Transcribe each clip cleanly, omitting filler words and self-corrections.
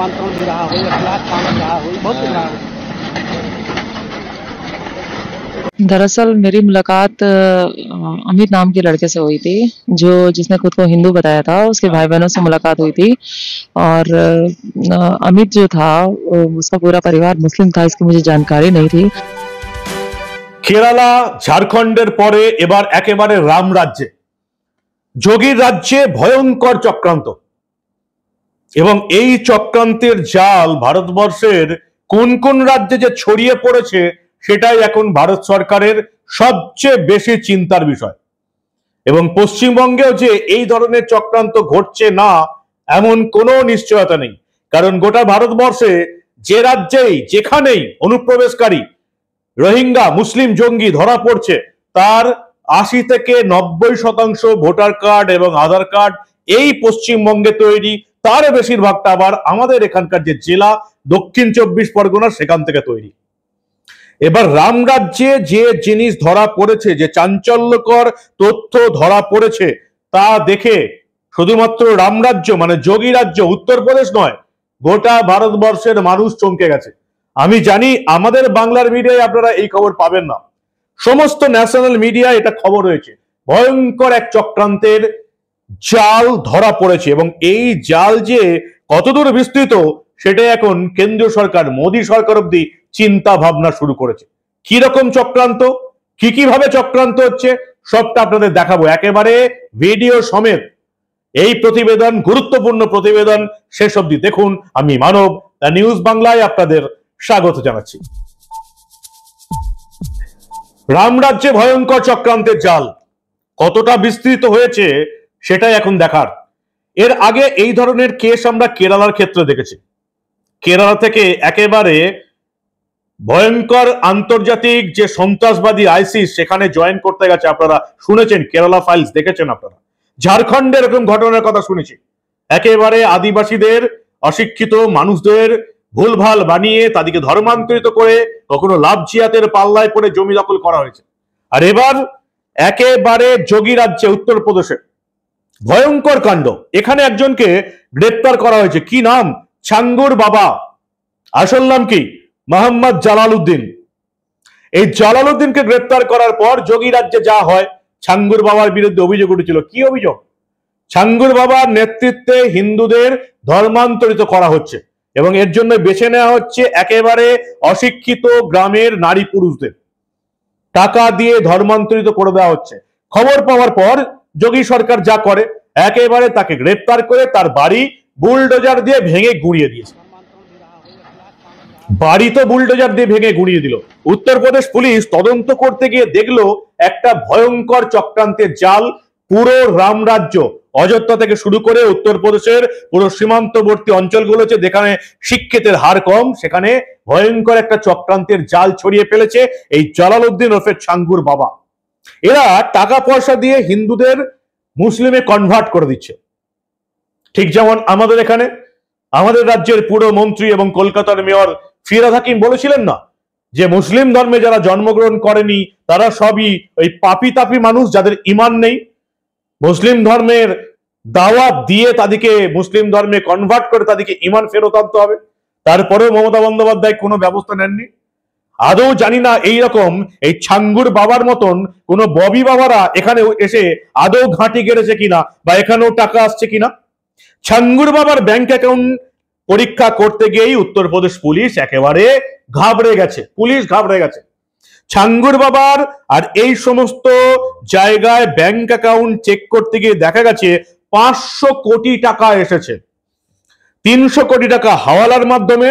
आमंत्रण भी रहा हो, इखलास पानी रहा हो, बहुत कुछ रहा हो। दरअसल मेरी मुलाकात अमित नाम के लड़के से हुई थी, जो जिसने खुद को हिंदू बताया था। उसके भाई बहनों से मुलाकात हुई थी और अमित जो था उसका पूरा परिवार मुस्लिम था, इसकी मुझे जानकारी नहीं थी। केराला झारखंडेर परे एबार एकेबारे राम राज्ये যোগীর রাজ্যে ভয়ঙ্কর চক্রান্ত এবং এই চক্রান্তের জাল ভারতবর্ষের কোন কোন রাজ্যে যে ছড়িয়ে পড়েছে সেটাই এখন ভারত সরকারের সবচেয়ে বেশি চিন্তার বিষয়। এবং পশ্চিমবঙ্গেও যে এই ধরনের চক্রান্ত ঘটছে না এমন কোনো নিশ্চয়তা নেই, কারণ গোটা ভারতবর্ষে যে রাজ্যেই যেখানেই অনুপ্রবেশকারী রোহিঙ্গা মুসলিম জঙ্গি ধরা পড়ছে তার ৮০ থেকে ৯০% ভোটার কার্ড এবং আধার কার্ড এই পশ্চিমবঙ্গে তৈরি, তার বেশিরভাগটা আবার আমাদের এখানকার যে জেলা দক্ষিণ ২৪ পরগনা সেখান থেকে তৈরি। এবার রাম রাজ্যে যে জিনিস ধরা পড়েছে, যে চাঞ্চল্যকর তথ্য ধরা পড়েছে তা দেখে শুধুমাত্র রাম রাজ্য মানে যোগী রাজ্য উত্তরপ্রদেশ নয়, গোটা ভারতবর্ষের মানুষ চমকে গেছে। আমি জানি আমাদের বাংলার মিডিয়ায় আপনারা এই খবর পাবেন না, সমস্ত ন্যাশনাল মিডিয়া এটা খবর হয়েছে। ভয়ঙ্কর এক চক্রান্তের জাল ধরা পড়েছে এবং এই জাল যে কতদূর বিস্তৃত সেটা এখন কেন্দ্রীয় সরকার মোদী সরকার অব্দি চিন্তা ভাবনা শুরু করেছে। কি রকম চক্রান্ত, কিভাবে চক্রান্ত হচ্ছে সবটা আপনাদের দেখাবো একেবারে ভিডিও সমেত। এই প্রতিবেদন, গুরুত্বপূর্ণ প্রতিবেদন শেষ অব্দি দেখুন। আমি মানব, দ্য নিউজ বাংলায় আপনাদের স্বাগত জানাচ্ছি। রাম রাজ্যে ভয়ঙ্কর চক্রান্তের জাল কতটা বিস্তৃত হয়েছে সেটাই এখন দেখার। এর আগে এই ধরনের কেস আমরা কেরালার ক্ষেত্রে দেখেছি। কেরালা থেকে একেবারে ভয়ঙ্কর আন্তর্জাতিক যে সন্ত্রাসবাদী আইসিস সেখানে জয়েন করতে গেছে, আপনারা শুনেছেন, কেরালা ফাইলস দেখেছেন আপনারা। ঝাড়খণ্ডে এরকম ঘটনার কথা শুনেছি, একেবারে আদিবাসীদের অশিক্ষিত মানুষদের ভুলভাল বানিয়ে তাদেরকে ধর্মান্তরিত করে কখনো লাভ জিয়াতের পাল্লায় পড়ে জমি দখল করা হয়েছে। আর এবার একেবারে যোগী রাজ্যে উত্তরপ্রদেশে ভয়ঙ্কর কাণ্ড, এখানে একজনকে গ্রেপ্তার করা হয়েছে। কি নাম? ছাঙ্গুর বাবা। আসল নাম কি? মোহাম্মদ জালাল উদ্দিন। এই জালাল উদ্দিনকে গ্রেপ্তার করার পর যোগী রাজ্যে যা হয়, ছাঙ্গুর বাবার বিরুদ্ধে অভিযোগ উঠেছিল। কি অভিযোগ? ছাঙ্গুর বাবার নেতৃত্বে হিন্দুদের ধর্মান্তরিত করা হচ্ছে এবং এর জন্য বেছে নেওয়া হচ্ছে একেবারে অশিক্ষিত গ্রামের নারী পুরুষদের, টাকা দিয়ে ধর্মান্তরিত করে দেওয়া হচ্ছে। খবর পাওয়ার পর যোগী সরকার যা করে, একেবারে তাকে গ্রেপ্তার করে তার বাড়ি বুলডোজার দিয়ে ভেঙে গুঁড়িয়ে দিয়েছে। বাড়ি তো বুলডোজার দিয়ে ভেঙে গুঁড়িয়ে দিল। উত্তরপ্রদেশ পুলিশ তদন্ত করতে গিয়ে দেখলো একটা ভয়ঙ্কর চক্রান্তের জাল পুরো রাম রাজ্য, অযোধ্যা থেকে শুরু করে উত্তরপ্রদেশের পুরো সীমান্তবর্তী অঞ্চলগুলোতে যেখানে শিক্ষিতের হার কম সেখানে ভয়ঙ্কর একটা চক্রান্তের জাল ছড়িয়ে ফেলেছে এই জালাল উদ্দিন ওরফে ছাঙ্গুর বাবা। এরা টাকা পয়সা দিয়ে হিন্দুদের মুসলিমে কনভার্ট করে দিচ্ছে। ঠিক যেমন আমাদের এখানে আমাদের রাজ্যের পুরো মন্ত্রী এবং কলকাতার মেয়র ফিরহাদ হাকিম বলেছিলেন না, যে মুসলিম ধর্মে যারা জন্মগ্রহণ করেনি তারা সবই ওই পাপি তাপি মানুষ, যাদের ঈমান নেই। মুসলিম ধর্মের দাওয়াত দিয়ে তাদেরকে মুসলিম ধর্মে কনভার্ট করে তাদেরকে ঈমান ফেরত আনতে হবে। তারপরেও মমতা বন্দ্যোপাধ্যায় কোনো ব্যবস্থা নেননি। আদৌ জানি না এইরকম এই ছাঙ্গুর বাবার মতন কোন ববি বাবারা এখানে এসে আদৌ ঘাঁটি গেড়েছে কিনা বা এখানেও টাকা আসছে কিনা। ছাঙ্গুর বাবার ব্যাংক অ্যাকাউন্ট পরীক্ষা করতে গিয়েই উত্তরপ্রদেশ পুলিশ একেবারে ঘাবড়ে গেছে। পুলিশ ঘাবড়ে গেছে। ছাঙ্গুর বাবার আর এই সমস্ত জায়গায় ব্যাংক অ্যাকাউন্ট চেক করতে গিয়ে দেখা গেছে ৫০০ কোটি টাকা এসেছে। ৩০০ কোটি টাকা হাওয়ালার মাধ্যমে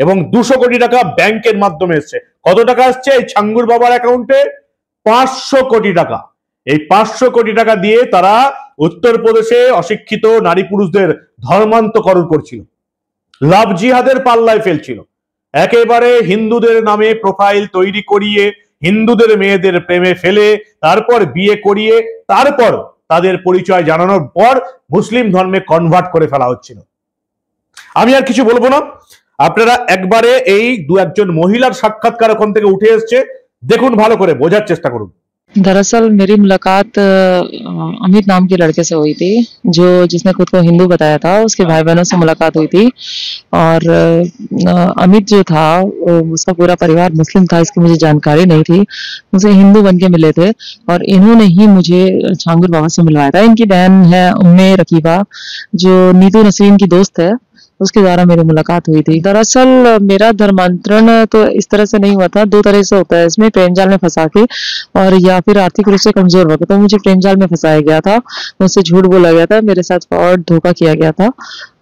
এবং ২০০ কোটি টাকা ব্যাংকের মাধ্যমে এসছে। কত টাকা আসছে এই ছাঙ্গুর বাবার অ্যাকাউন্টে? ৫০০ কোটি টাকা। এই ৫০০ কোটি টাকা দিয়ে তারা উত্তরপ্রদেশে অশিক্ষিত নারী পুরুষদের ধর্মান্তকরণ করছিল, লাভ জিহাদের পাল্লায় ফেলছিল। একেবারে হিন্দুদের নামে প্রোফাইল তৈরি করিয়ে হিন্দুদের মেয়েদের প্রেমে ফেলে তারপর বিয়ে করিয়ে তারপর তাদের পরিচয় জানানোর পর মুসলিম ধর্মে কনভার্ট করে ফেলা হচ্ছিল। আমি আর কিছু বলবো না, আপনারা একবারে এই দু একজন মহিলার সাক্ষাৎকার ওখান থেকে উঠে এসছে, দেখুন, ভালো করে বোঝার চেষ্টা করুন। दरअसल मेरी मुलाकात अमित नाम के लड़के से हुई थी, जो जिसने खुद को हिंदू बताया था। उसके भाई बहनों से मुलाकात हुई थी और अमित जो था उसका पूरा परिवार मुस्लिम था, इसकी मुझे जानकारी नहीं थी। मुझे हिंदू बन के मिले थे और इन्होंने ही मुझे छांगुर बाबा से मिलवाया था। इनकी बहन है उम्मे रकीबा, जो नीतू नसरीन की दोस्त है, उसके द्वारा मेरी मुलाकात हुई थी। दरअसल मेरा धर्मांतरण तो इस तरह से नहीं हुआ था, दो तरह से होता है इसमें, प्रेम जाल में फंसा के और या फिर आर्थिक रूप से कमजोर होकर। तो मुझे प्रेम जाल में फंसाया गया था, मुझसे झूठ बोला गया था, मेरे साथ फ्रॉड धोखा किया गया था।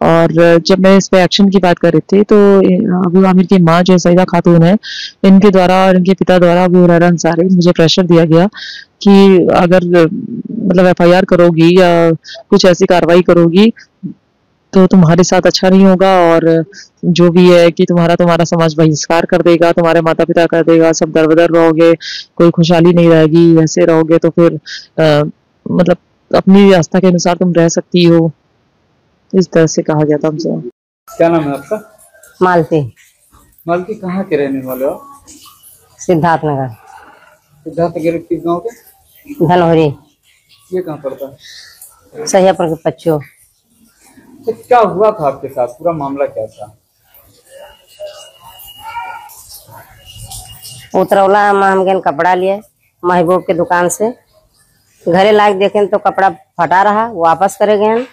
और जब मैं इस पे एक्शन की बात कर रही थी तो अबू आमिर की माँ जो सईदा खातून है, इनके द्वारा और इनके पिता द्वारा अबू हुरैरा अंसारी मुझे प्रेशर दिया गया कि अगर मतलब एफआईआर करोगी या कुछ ऐसी कार्रवाई करोगी तो तुम्हारे साथ अच्छा नहीं होगा, और जो भी है कि तुम्हारा समाज बहिष्कार कर देगा, तुम्हारे माता पिता कर देगा, सब दरबदर रहोगे, कोई खुशहाली नहीं रहेगी, ऐसे रहोगे तो फिर मतलब अपनी आस्था के अनुसार तुम रह सकती हो। इस तरह से कहा गया था हमसे। क्या नाम है आपका? मालती, मालती कहाँ के रहने वाले हो? सिद्धार्थनगर, सिद्धार्थनगर किस गांव के? धनौरी, ये कहाँ पड़ता है? सहियापुर के पच्चो। तो क्या हुआ था आपके साथ, पूरा मामला क्या था? उतरौला हम गए कपड़ा लिए महबूब के दुकान से, घरे लाके देखें तो कपड़ा फटा रहा, वापस करे गए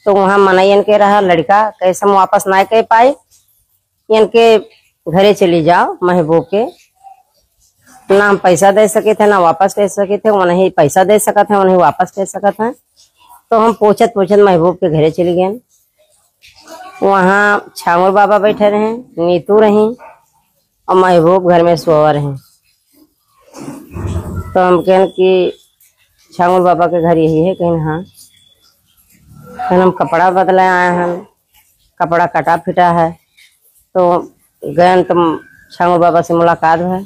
तो वहाँ मनैन के रहा लड़का, कैसे हम वापस ना कह पाए, इनके घरे चली जाओ महबूब के, ना हम पैसा दे सके थे ना वापस कह सके थे, वो नहीं पैसा दे सका थे, वो नहीं वापस कह सका था। तो हम पूछत महबूब के घरे चली गए। वहाँ छांगुर बाबा बैठे रहे, नीतू रही और महबूब घर में सोवर हैं। तो हम कहें कि छांगुर बाबा के घर यही है? कहें हाँ। कहें हम कपड़ा बदले आए हैं, कपड़ा कटा फिटा है। तो गए तो छांगुर बाबा से मुलाकात है।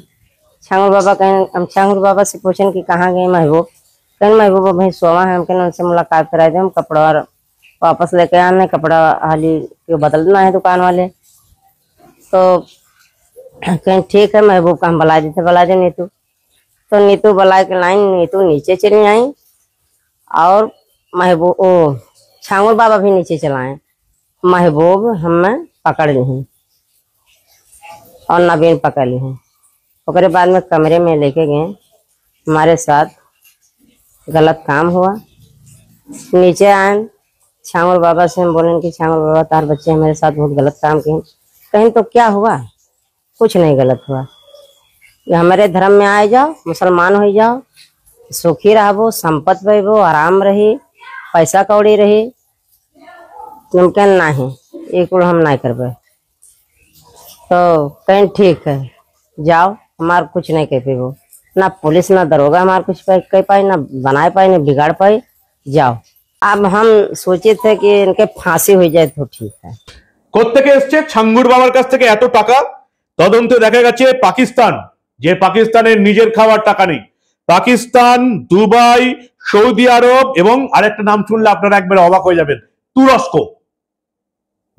छांगुर बाबा कहें, हम छांगुर बाबा से पूछें कि कहाँ गए महबूब? कहें महबूब भाई सोवा है। हम कहें उनसे मुलाकात कराए थे, हम कपड़ा वापस लेके आने, कपड़ा हाली बदलना है दुकान वाले। तो कहें ठीक है महबूब का हम बुला देते, बुला दे नीतू। तो नीतू बुला के लाइन, नीतू नीचे चली आई और महबूब ओ छांगुर बाबा भी नीचे चलाए। महबूब हमें पकड़ ली और नवीन पकड़ ली। उसके बाद में कमरे में लेके गए, हमारे साथ गलत काम हुआ। नीचे आए, छांगुर बाबा से हम बोले कि छांगुर बाबा तार बच्चे हमारे साथ बहुत गलत काम किए। कहीं तो क्या हुआ? कुछ नहीं गलत हुआ, हमारे धर्म में आ जाओ, मुसलमान हो जाओ, सुखी रहो, संपत्ति पाइबो, आराम रही, पैसा कौड़ी रही। मुमकिन नहीं, एक हम नहीं करबे। तो कहीं ठीक है जाओ, हमार कुछ नहीं कह पेबो, ना पुलिस ना दरोगा हमार कुछ कह पाए, ना बनाए पाए, ना बिगाड़ पाए, जाओ। अब हम सोचे थे कि इनके फांसी हो जाए तो ठीक है। কোত্থেকে এসছে ছাঙ্গুর বাবার কাছ থেকে এত টাকা? তদন্তে দেখা গেছে পাকিস্তান, যে পাকিস্তানের নিজের খাওয়ার টাকা নেই, পাকিস্তান, দুবাই, সৌদি আরব এবং আরেকটা নাম শুনলে আপনারা একবার অবাক হয়ে যাবেন, তুরস্ক।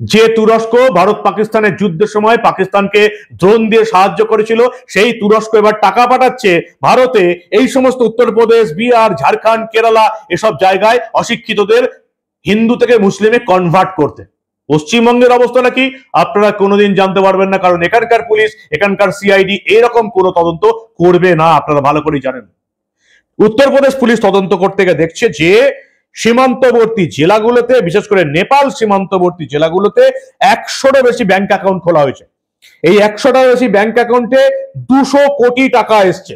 যে তুরস্ক ভারত পাকিস্তানের যুদ্ধের সময় পাকিস্তানকে ড্রোন দিয়ে সাহায্য করেছিল, সেই তুরস্ক এবার টাকা পাঠাচ্ছে ভারতে এই সমস্ত উত্তরপ্রদেশ, বিহার, ঝাড়খণ্ড, কেরালা এসব জায়গায় অশিক্ষিতদের হিন্দু থেকে মুসলিমে কনভার্ট করতে। পশ্চিমবঙ্গের অবস্থাটা কি আপনারা কোনোদিন জানতে পারবেন না, কারণ এখানকার পুলিশ, এখানকার সিআইডি এরকম কোনো তদন্ত করবে না, আপনারা ভালো করেই জানেন। উত্তরপ্রদেশ পুলিশ তদন্ত করতে গিয়ে দেখছে যে সীমান্তবর্তী জেলাগুলোতে, বিশেষ করে নেপাল সীমান্তবর্তী জেলাগুলোতে 100টার বেশি ব্যাংক অ্যাকাউন্ট খোলা হয়েছে। এই 100টার বেশি ব্যাংক অ্যাকাউন্টে 200 কোটি টাকা এসছে।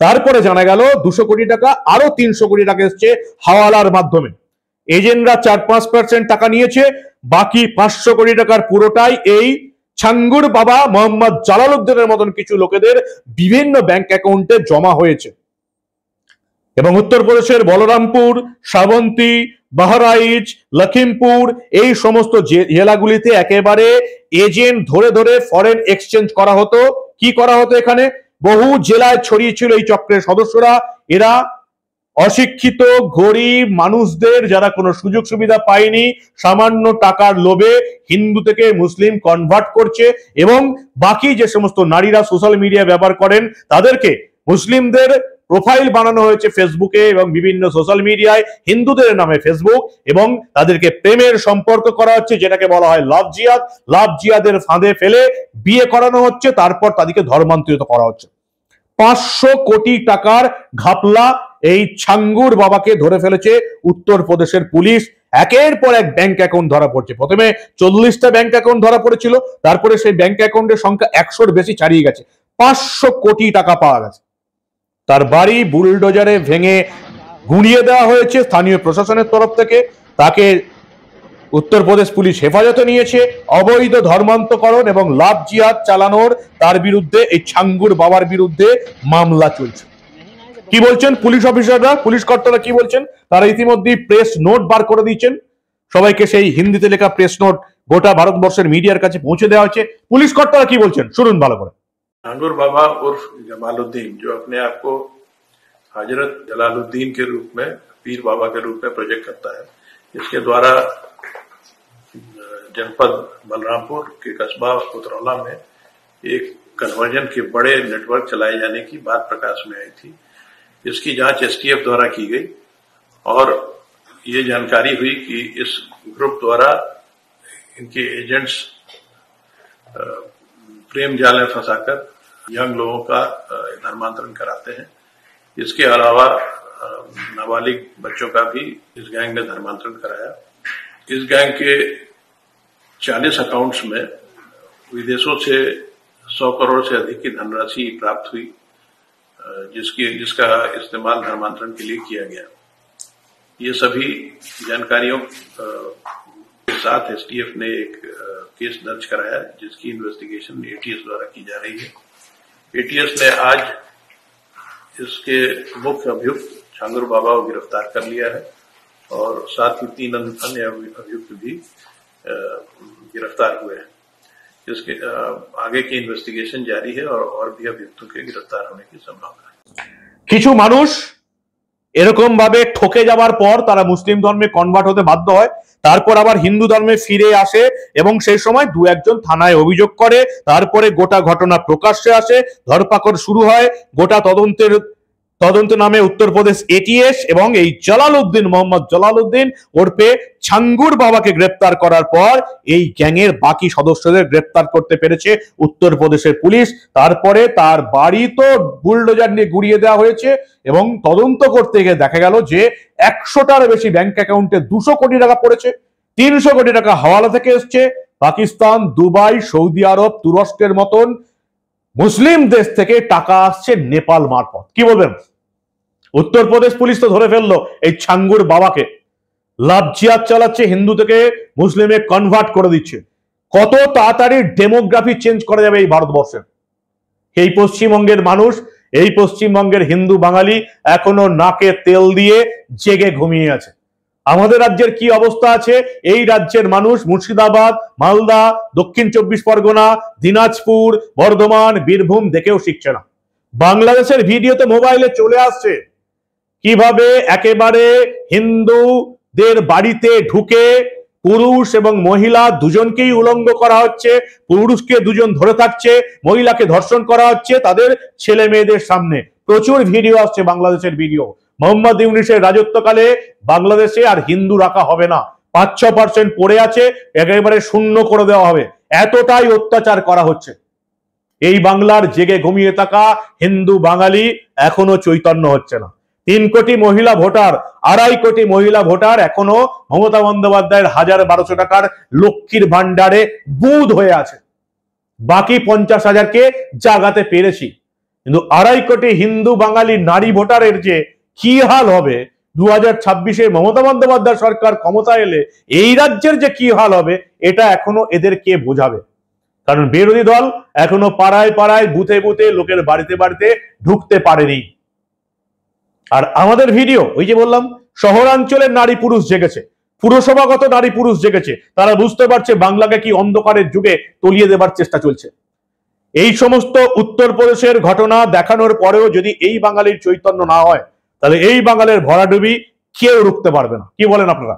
তারপরে জানা গেল 200 কোটি টাকা আরো 300 কোটি টাকা এসছে হাওয়ালার মাধ্যমে। এজেন্টরা 4-5% টাকা নিয়েছে, বাকি 500 কোটি টাকার পুরোটাই এই ছাঙ্গুর বাবা মোহাম্মদ জালালউদ্দিনের মতন কিছু লোকেদের বিভিন্ন ব্যাংক অ্যাকাউন্টে জমা হয়েছে। এবং উত্তরপ্রদেশের বলরামপুর, শ্রাবন্তী, বাহরাইচ, লখিমপুর এই সমস্ত জেলাগুলিতে একেবারে এজেন্ট ধরে ধরে ফরেন এক্সচেঞ্জ করা হতো। কি করা হতো? এখানে বহু জেলায় ছড়িয়ে ছিল এই চক্রের সদস্যরা। এরা অশিক্ষিত গরিব মানুষদের, যারা কোনো সুযোগ সুবিধা পায়নি, সামান্য টাকার লোভে হিন্দু থেকে মুসলিম কনভার্ট করছে এবং বাকি যে সমস্ত নারীরা সোশ্যাল মিডিয়া ব্যবহার করেন তাদেরকে মুসলিমদের প্রোফাইল বানানো হয়েছে ফেসবুকে এবং বিভিন্ন সোশ্যাল মিডিয়ায় হিন্দুদের নামে ফেসবুক, এবং তাদেরকে প্রেমের সম্পর্ক করা হচ্ছে, যেটাকে বলা হয় লাভ জিহাদ। লাভ জিহাদের ফাঁদে ফেলে বিয়ে করানো হচ্ছে, তারপর তাদেরকে ধর্মান্তরিত করা হচ্ছে। 500 কোটি টাকার ঘাপলা এই ছাঙ্গুর বাবাকে ধরে ফেলেছে উত্তরপ্রদেশের পুলিশ। একের পর এক ব্যাংক অ্যাকাউন্ট ধরা পড়ছে। প্রথমে 40টা ব্যাংক অ্যাকাউন্ট ধরা পড়েছিল, তারপরে সেই ব্যাংক অ্যাকাউন্টের সংখ্যা 100-র বেশি ছাড়িয়ে গেছে। 500 কোটি টাকা পাওয়া গেছে। তার বাড়ি বুলডোজারে ভেঙে গুঁড়িয়ে দেওয়া হয়েছে স্থানীয় প্রশাসনের তরফ থেকে। তাকে উত্তরপ্রদেশ পুলিশ হেফাজতে নিয়েছে। অবৈধ ধর্মান্তকরণ এবং লাভ জিহাদ চালানোর তার বিরুদ্ধে, এই ছাঙ্গুর বাবার বিরুদ্ধে মামলা চলছে। কি বলছেন পুলিশ অফিসাররা, পুলিশ কর্তারা কি বলছেন? তারা ইতিমধ্যেই প্রেস নোট বার করে দিয়েছেন। সবাইকে সেই হিন্দিতে লেখা প্রেস নোট গোটা ভারতবর্ষের মিডিয়ার কাছে পৌঁছে দেওয়া হচ্ছে। পুলিশ কর্তারা কি বলছেন শুনুন ভালো করে। छांगुर बाबा उर्फ जमालुद्दीन, जो अपने आप को हजरत जलालुद्दीन के रूप में, पीर बाबा के रूप में प्रोजेक्ट करता है, इसके द्वारा जनपद बलरामपुर के कस्बा उतरौला में एक कन्वर्जन के बड़े नेटवर्क चलाए जाने की बात प्रकाश में आई थी। इसकी जांच एसटीएफ द्वारा की गई और ये जानकारी हुई कि इस ग्रुप द्वारा इनके एजेंट्स प्रेम जाल में फंसाकर यंग लोगों का धर्मांतरण कराते हैं। इसके अलावा नाबालिग बच्चों का भी इस गैंग ने धर्मांतरण कराया। इस गैंग के 40 अकाउंट्स में विदेशों से 100 करोड़ से अधिक की धनराशि प्राप्त हुई, जिसका इस्तेमाल धर्मांतरण के लिए किया गया। ये सभी जानकारियों के साथ एसटीएफ ने एक केस दर्ज कराया, जिसकी इन्वेस्टिगेशन एटीएस द्वारा की जा रही है। एटीएस ने आज इसके मुख्य अभियुक्त छांगुर बाबा को गिरफ्तार कर लिया है और साथ ही 3 अन्य अभियुक्त भी गिरफ्तार हुए हैं। इसके आगे की इन्वेस्टिगेशन जारी है और भी अभियुक्तों के गिरफ्तार होने की संभावना है। কিছু মানুষ এরকম ভাবে ঠকে যাওয়ার পর তারা মুসলিম ধর্মে কনভার্ট হতে বাধ্য হয়, তারপর আবার হিন্দু ধর্মে ফিরে আসে এবং সেই সময় 2-1 থানায় অভিযোগ করে, তারপরে গোটা ঘটনা প্রকাশ্যে আসে, ধরপাকড় শুরু হয়। গোটা তদন্ত নামে উত্তরপ্রদেশ এটিএস এবং এই জালালউদ্দিন, মোহাম্মদ জালালউদ্দিন ওরফে ছাঙ্গুর বাবাকে গ্রেপ্তার করার পর এই গ্যাংয়ের বাকি সদস্যদের গ্রেপ্তার করতে পেরেছে উত্তরপ্রদেশের পুলিশ। তারপরে তার বাড়ি তো বুলডোজার নিয়ে গুড়িয়ে দেওয়া হয়েছে এবং তদন্ত করতে গিয়ে দেখা গেল যে 100টার বেশি ব্যাংক অ্যাকাউন্টে 200 কোটি টাকা পড়েছে। 300 কোটি টাকা হাওয়ালা থেকে এসছে। পাকিস্তান, দুবাই, সৌদি আরব, তুরস্কের মতন মুসলিম দেশ থেকে টাকা আসছে নেপাল মারফত। কি বলবেন? উত্তরপ্রদেশ পুলিশ তো ধরে ফেললো এই ছাঙ্গুর বাবাকে। লাভ জিহাদ চালাচ্ছে, হিন্দু থেকে মুসলিমে কনভার্ট করে দিচ্ছে। কত তাড়াতাড়ি ডেমোগ্রাফি চেঞ্জ করা যাবে এই ভারতবর্ষে। এই পশ্চিমবঙ্গের মানুষ, এই পশ্চিমবঙ্গের হিন্দু বাঙালি এখনো নাকে তেল দিয়ে জেগে ঘুমিয়ে আছে। আমাদের রাজ্যের কি অবস্থা আছে, এই রাজ্যের মানুষ মুর্শিদাবাদ, মালদা, দক্ষিণ 24 পরগনা, দিনাজপুর, বর্ধমান, বীরভূম দেখেও শিখছে না। বাংলাদেশের ভিডিওতে মোবাইলে চলে আসছে কিভাবে একেবারে হিন্দুদের বাড়িতে ঢুকে পুরুষ এবং মহিলা দুজনকেই উলঙ্গ করা হচ্ছে, পুরুষকে দুজন ধরে থাকছে, মহিলাকে ধর্ষণ করা হচ্ছে তাদের ছেলে মেয়েদের সামনে। প্রচুর ভিডিও আসছে বাংলাদেশের ভিডিও। মোহাম্মদ ইউনূসের রাজত্বকালে বাংলাদেশে আর হিন্দু রাখা হবে না, 5-6% পড়ে আছে, একেবারে শূন্য করে দেওয়া হবে। এতটাই অত্যাচার করা হচ্ছে। এই বাংলার জেগে ঘুমিয়ে থাকা হিন্দু বাঙালি এখনো চৈতন্য হচ্ছে না। 3 কোটি মহিলা ভোটার, 2.5 কোটি মহিলা ভোটার এখনো মমতা বন্দ্যোপাধ্যায়ের 1000-1200 টাকার লক্ষ্মীর ভান্ডারে বুঁদ হয়ে আছে। বাকি 50,000কে জাগাতে পেরেছি, কিন্তু 2.5 কোটি হিন্দু বাঙালি নারী ভোটারের যে কি হাল হবে 2026-এ মমতা বন্দ্যোপাধ্যায় সরকার ক্ষমতা এলে, এই রাজ্যের যে কি হাল হবে এটা এখনো এদের কে বোঝাবে? কারণ বিরোধী দল এখনো পাড়ায় পাড়ায়, বুথে বুথে, লোকের বাড়িতে বাড়িতে ঢুকতে পারেনি। আর আমাদের ভিডিও, ওই যে বললাম, শহরাঞ্চলের নারী পুরুষ জেগেছে, পুরসভাগত নারী পুরুষ জেগেছে। তারা বুঝতে পারছে বাংলাকে কি অন্ধকারের যুগে তলিয়ে দেবার চেষ্টা চলছে। এই সমস্ত উত্তরপ্রদেশের ঘটনা দেখানোর পরেও যদি এই বাঙালির চৈতন্য না হয়, তাহলে এই বাঙালির ভরাডুবি কেউ রুখতে পারবে না। কি বলেন আপনারা?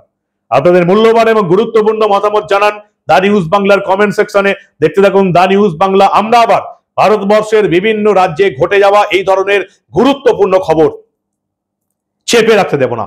আপনাদের মূল্যবান এবং গুরুত্বপূর্ণ মতামত জানান দা নিউজ বাংলার কমেন্ট সেকশনে। দেখতে থাকুন দা নিউজ বাংলা। আমরা আবার ভারতবর্ষের বিভিন্ন রাজ্যে ঘটে যাওয়া এই ধরনের গুরুত্বপূর্ণ খবর চেপে রাখতে দেব না।